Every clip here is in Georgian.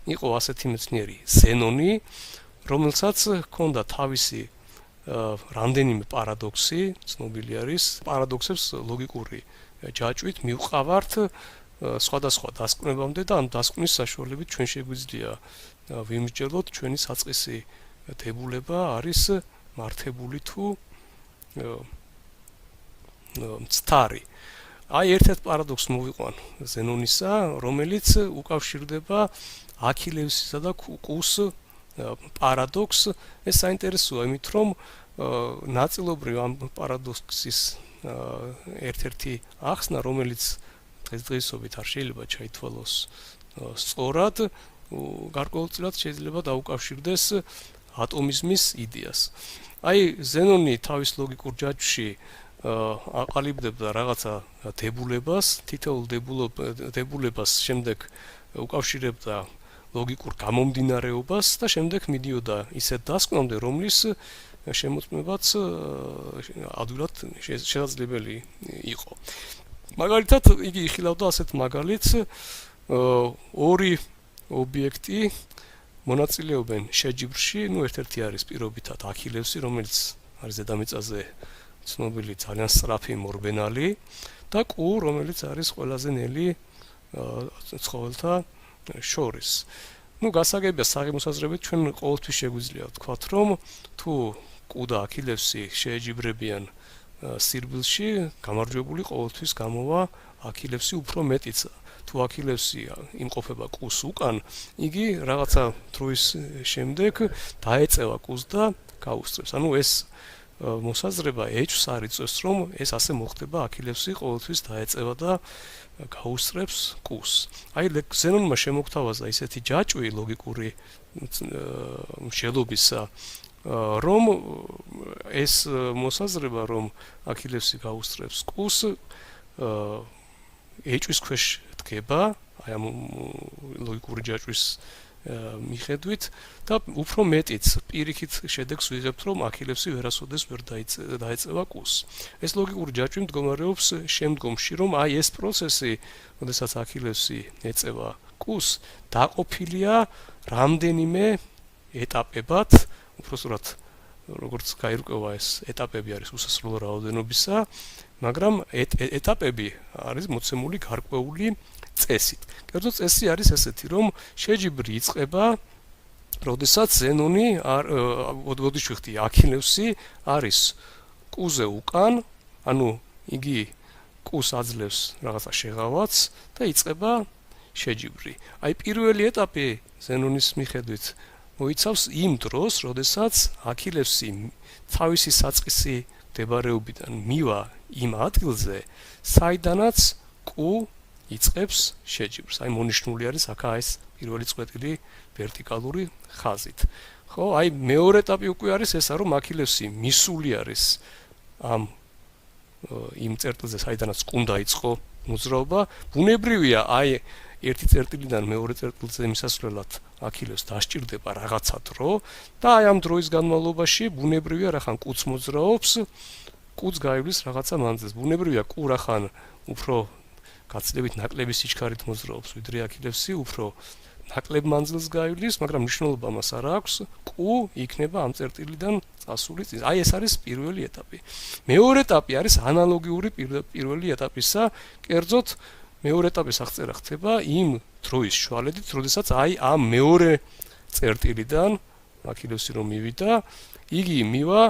იყო ასეთი მეცნიერი ზენონი, რომელსაც ჰქონდა თავისი რამდენიმე პარადოქსი, ცნობილი არის, პარადოქსებს ლოგიკური ჯაჭვით მივყავართ სხვადასხვა დასკვნებამდე და ამ დასკვნის საშუალებით ჩვენ შეგვიძლია ვიმსჯელოთ ჩვენი საწყისი დებულება არის მართებული თუ მცდარი. აი ერთ-ერთ პარადოქსს მოვიყვან ზენონისა, რომელიც უკავშირდება აქილევსისა და კუს პარადოქსს. ეს საინტერესოა, იმით რომ ნაწილობრივ ამ პარადოქსის ერთ-ერთი ახსნა, რომელიც დღესდღეობით არ შეიძლება ჩაითვალოს სწორად, გარკვეულწილად შეიძლება დაუკავშირდეს ატომიზმის იდეას. აი ზენონი თავის ლოგიკურ ჯაჭვში აყალიბებდა რაღაცა დებულებას, თითოეულ დებულებას შემდეგ უკავშირებდა ლოგიკურ გამომდინარეობას და შემდეგ მიდიოდა ისეთ დასკვნამდე, რომლის შემოწმებაც ადვილად შესაძლებელი იყო. მაგალითად, იგი იხილავდა ასეთ მაგალითს, ორი ობიექტი მონაწილეობენ შეჯიბრში, ერთ-ერთი არის პირობითად აქილევსი, რომელიც არის დედამიწაზე ცნობილი ძალიან სწრაფი მორბენალი და კუ, რომელიც არის ყველაზე ნელი ცხოველთა შორის. გასაგებია საღიმოსაზრებით ჩვენ ყოველთვის შეგვიძლია ვთქვათ, რომ თუ კუ და აქილევსი შეეჯიბრებიან სირბილში, გამარჯვებული ყოველთვის გამოვა აქილევსი უფრო მეტიცა. თუ აქილევსი იმყოფება კუს უკან, იგი რაღაცა დროის შემდეგ დაეწევა კუს და გაუსწრებს. ეს მოსაზრება ეჭვს არ იწვევს, რომ ეს ასე მოხდება, აქილევსი ყოველთვის დაეწევა და გაუსწრებს კუს. აი ზენონმა შემოგთავაზა ისეთი ჯაჭვი ლოგიკური მსჯელობისა, რომ ეს მოსაზრება, რომ აქილევსი გაუსწრებს კუს, ეჭვის ქვეშ დგება, აი ამ ლოგიკური ჯაჭვის მიხედვით და უფრო მეტიც პირიქით შედეგს ვიღებთ, რომ აქილევსი ვერასოდეს ვერ დაეწევა კუს. ეს ლოგიკური ჯაჭვი მდგომარეობს შემდგომში, რომ აი ეს პროცესი, როდესაც აქილევსი ეწევა კუს, დაყოფილია რამდენიმე ეტაპებად, უпроსტად როგორც გაირკვევა ეს ეტაპები არის უსასრულო რაოდენობისა, მაგრამ ეტაპები არის მოცემული გარკვეული წესით. კერძო წესი არის ესეთი, რომ შეჯიბრი იწყება, როდესაც ზენონი ბოდიშვიხტი აქილევსი არის კუზე უკან, ანუ იგი კუს აძლევს რაღაცა შეღავაც და იწყება შეჯიბრი. აი პირველი ეტაპი ზენონის მიხედვით მოიცავს იმ დროს, როდესაც აქილევსი თავისი საწყისი მდებარეობიდან მივა იმ ადგილზე, საიდანაც კუ იწყებს შეჯიბრს. აი მონიშნული არის აქ ეს პირველი წყვეტილი ვერტიკალური ხაზით. ხო, აი მეორე ეტაპი უკვე არის ესა, რომ აქილევსი მისული არის იმ წერტილზე, საიდანაც კუმ დაიწყო მოძრაობა. ბუნებრივია, აი ერთი წერტილიდან მეორე წერტილზე მისასვლელად აქილევს დასჭირდება რაღაცა დრო და აი ამ დროის განმავლობაში ბუნებრივია რახან კუც მოძრაობს, კუც გაივლის რაღაცა მანძილს. ბუნებრივია კუ რახან უფრო გაცილებით ნაკლები სიჩქარით მოძრაობს, ვიდრე აქილევსი უფრო ნაკლებ მანძილს გაივლის, მაგრამ მნიშვნელობა მას არ აქვს, კუ იქნება ამ წერტილიდან წასული წინ. აი ეს არის პირველი ეტაპი. მეორე ეტაპი არის ანალოგიური პირველი ეტაპისა, კერძოდ მეორე ეტაპის აღწერა ხდება იმ დროის შუალედით, როდესაც აი ამ მეორე წერტილიდან აქილევსი რომ მივიდა, იგი მივა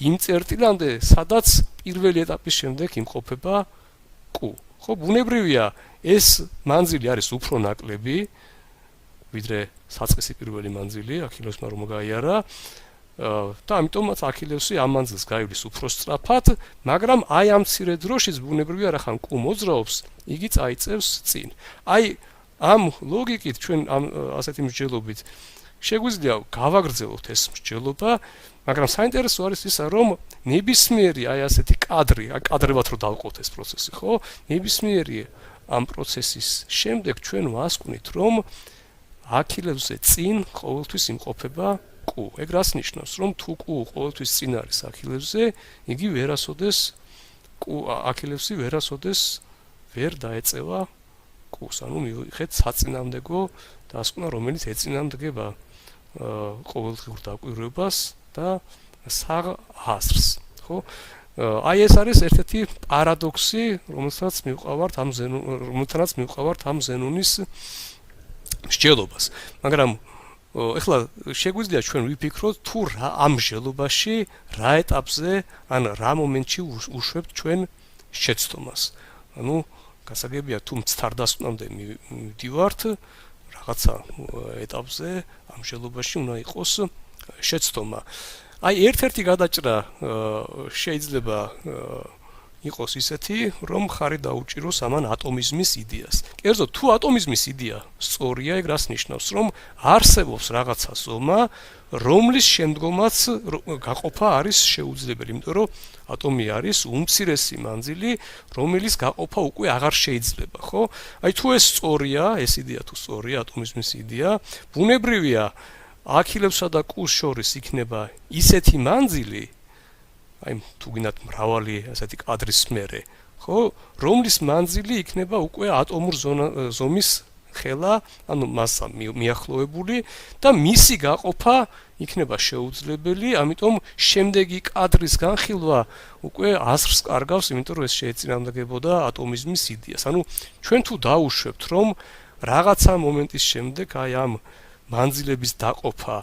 იმ წერტილამდე, სადაც პირველი ეტაპის შემდეგ იმყოფება კუ. ხო, ბუნებრივია, ეს მანძილი არის უფრო ნაკლები, ვიდრე საწყისი პირველი მანძილი აქილევსმა რომ გაიარა და ამიტომაც აქილევსი ამ მანძილს გაივლის უფრო სწრაფად, მაგრამ აი ამ მცირე დროშიც ბუნებრივია რახან კუ მოძრაობს, იგი წაიწევს წინ. აი ამ ლოგიკით ჩვენ ამ ასეთი მსჯელობით შეგვიძლია გავაგრძელოთ ეს მსჯელობა, მაგრამ საინტერესო არის ისა, რომ ნებისმიერი აი ასეთი კადრი, კადრებად რო დავყოთ ეს პროცესი, ხო? ნებისმიერი ამ პროცესის შემდეგ ჩვენ ვასკვნით, რომ აქილევსზე წინ ყოველთვის იმყოფება კუ. ეგ რას ნიშნავს, რომ თუ კუ ყოველთვის წინ არის აქილევსზე, იგი აქილევსი ვერასოდეს ვერ დაეწევა კუს. ანუ მივიღეთ საწინააღმდეგო დასკვნა, რომელიც ეწინამდგება ყოველდღიურ დაკვირვებას და საღ აზრს, ხო? აი ეს არის ერთ-ერთი პარადოქსი, რომელსაც მივყავართ ამ ზენონის მსჯელობას. მაგრამ ეხლა შეგვიძლია ჩვენ ვიფიქროთ თუ ამ მსჯელობაში რა ეტაპზე ან რა მომენტში უშვებთ ჩვენ შეცდომას. ანუ გასაგებია თუ მცდარდასკვნამდე მივდივართ რაღაცა ეტაპზე ამ მსჯელობაში უნდა იყოს შეცდომა. აი ერთ-ერთი გადაჭრა შეიძლება იყოს ისეთი, რომ ხარი დაუჭიროს ამან ატომიზმის იდეას. კერძოდ, თუ ატომიზმის იდეა სწორია, ეგ რას ნიშნავს, რომ არსებობს რაღაცა ზომა, რომლის შემდგომაც გაყოფა არის შეუძლებელი, იმიტომ რომ ატომი არის უმცირესი მანძილი, რომელიც გაყოფა უკვე აღარ შეიძლება, ხო? აი თუ ეს სწორია, ეს იდეა თუ სწორია, ატომიზმის იდეა, ბუნებრივია აქილებსა და კუს შორის იქნება ისეთი მანძილი, აი თუ გინდათ მრავალი ასეთი კადრის მერე, ხო, რომლის მანძილი იქნება უკვე ატომურ ზომის ხელა, ანუ მასა მიახლოებული და მისი გაყოფა იქნება შეუძლებელი, ამიტომ შემდეგი კადრის განხილვა უკვე აზრს კარგავს, იმიტომ რომ ეს შეეწინააღმდეგებოდა ატომიზმის იდეას. ანუ ჩვენ თუ დაუშვებთ, რომ რაღაცა მომენტის შემდეგ აი ამ მანძილების დაყოფა,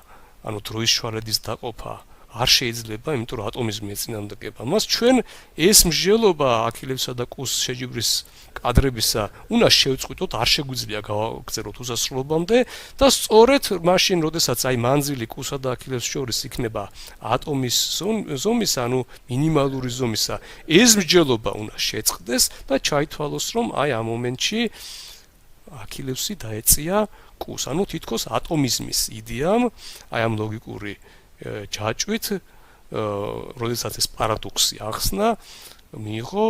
ანუ დროის შუალედის დაყოფა არ შეიძლება, იმიტომ რომ ატომიზმი ეწინააღმდეგება მას, ჩვენ ეს მსჯელობა აქილებსა და კუს შეჯიბრის კადრებისა უნდა შევწყვიტოთ, არ შეგვიძლია გავაგზავნოთ უსასრულობამდე და სწორედ მაშინ, როდესაც აი მანძილი კუსა და აქილებს შორის იქნება ატომის ზომის, ანუ მინიმალური ზომისა, ეს მსჯელობა უნდა შეწყდეს და ჩაითვალოს, რომ აი ამ მომენტში აქილევსი დაეწია კუს, ანუ თითქოს ატომიზმის იდეამ, აი ამ ლოგიკური ჯაჭვით, როდესაც ეს პარადოქსი ახსნა, მიიღო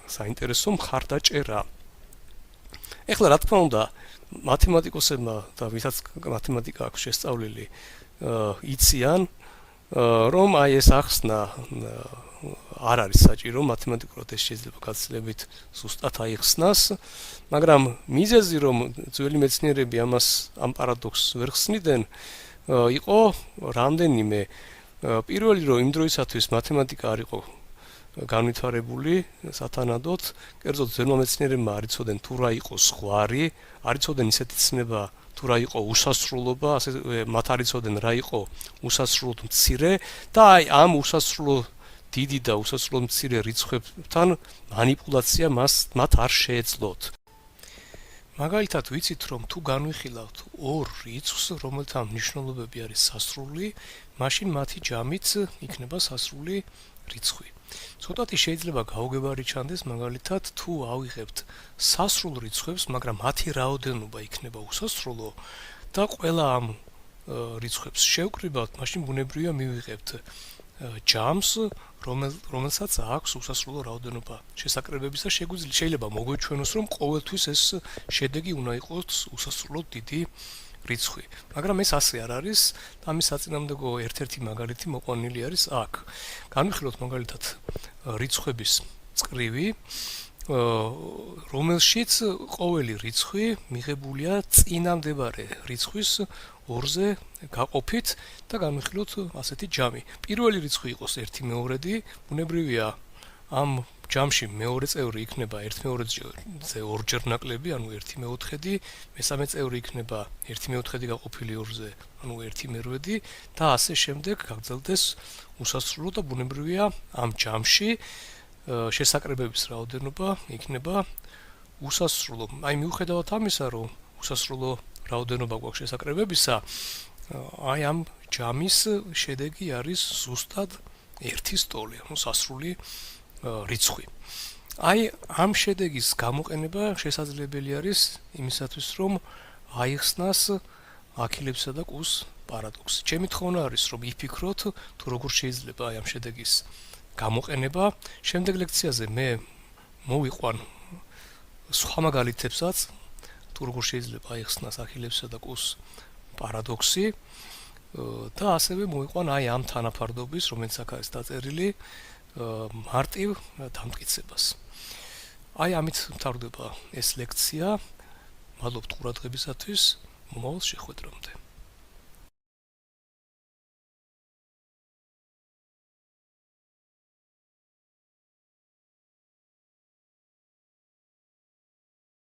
საინტერესო მხარდაჭერა. ეხლა რა თქმა უნდა, მათემატიკოსებმა და ვისაც მათემატიკა აქვს შესწავლილი, იციან, რომ აი ეს ახსნა არ არის საჭირო, მათემატიკურად ეს შეიძლება გაცილებით ზუსტად აიხსნას, მაგრამ მიზეზი რომ ძველი მეცნიერები ამ პარადოქსს ვერ ხსნიდნენ, იყო რამდენიმე. პირველი რომ იმ დროისათვის მათემატიკა არ იყო განვითარებული სათანადოდ, კერძოდ ძველმა მეცნიერებმა არ იცოდნენ თუ რა იყო ზღვარი, არ იცოდნენ ისეთი ცნება თუ რა იყო უსასრულობა, ასე მათ არ იცოდნენ რა იყო უსასრულოდ მცირე და აი ამ უსასრულო დიდი და უსასრულოდ მცირე რიცხვებთან მანიპულაცია მათ არ შეეძლოთ. მაგალითად ვიცით რომ თუ განვიხილავთ ორ რიცხვს, რომელთა მნიშვნელობები არის სასრული, მაშინ მათი ჯამიც იქნება სასრული რიცხვი. ცოტათი შეიძლება გაუგებარი ჩანდეს, მაგალითად თუ ავიღებთ სასრულ რიცხვებს, მაგრამ მათი რაოდენობა იქნება უსასრულო და ყველა ამ რიცხვებს შევკრიბავთ, მაშინ ბუნებრივია მივიღებთ ჯამს, რომელსაც აქვს უსასრულო რაოდენობა შესაკრებებისა, შეიძლება მოგვეჩვენოს, რომ ყოველთვის ეს შედეგი უნდა იყოს უსასრულოდ დიდი რიცხვი. მაგრამ ეს ასე არ არის, ამის საწინააღმდეგო ერთ-ერთი მაგალითი მოყვანილი არის აქ. განვიხილოთ მაგალითად რიცხვების წკრივი, რომელშიც ყოველი რიცხვი მიღებულია წინამდებარე რიცხვის 2-ზე გაყოფით და განვიხილოთ ასეთი ჯამი. პირველი რიცხვი იყოს 1/2, ბუნებრივია ამ ჯამში მეორე წევრი იქნება 1/2-ზე ორჯერ ნაკლები, ანუ 1/4, მესამე წევრი იქნება 1/4 გაყოფილი 2-ზე, ანუ 1/8 და ასე შემდეგ გაგრძელდეს უსასრულო და ბუნებრივია ამ ჯამში შესაკრებების რაოდენობა იქნება უსასრულო. აი მიუხედავად ამისა, რომ უსასრულო რაოდენობა გვაქვს შესაკრებებისა, აი ამ ჯამის შედეგი არის ზუსტად 1 სტოლი, ანუ სასრული რიცხვი. აი ამ შედეგის გამოყენება შესაძლებელი არის იმისათვის, რომ აიხსნას აქილებსა და კუს პარადოქსი. ჩემი თხოვნა არის, რომ იფიქროთ, თუ როგორ შეიძლება აი ამ შედეგის გამოყენება. შემდეგ ლექციაზე მე მოვიყვან სხვა მაგალითებსაც, თუ როგორ შეიძლება აიხსნას აქილებსა და კუს პარადოქსი და ასევე მოვიყვან აი ამ თანაფარდობის, რომელიც აქ არის დაწერილი, მარტივ დამტკიცებას. აი ამით მთავრდება ეს ლექცია. მადლობთ ყურადღებისათვის მომავალ შეხვედრამდე.